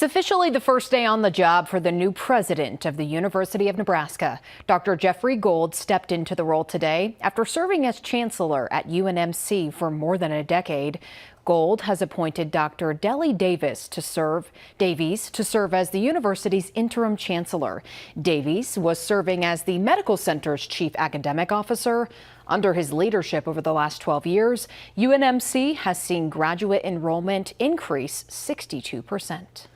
It's officially the first day on the job for the new president of the University of Nebraska. Dr. Jeffrey Gold stepped into the role today after serving as chancellor at UNMC for more than a decade. Gold has appointed Dr. Dele Davis to serve as the university's interim chancellor. Davies was serving as the medical center's chief academic officer. Under his leadership over the last 12 years, UNMC has seen graduate enrollment increase 62%.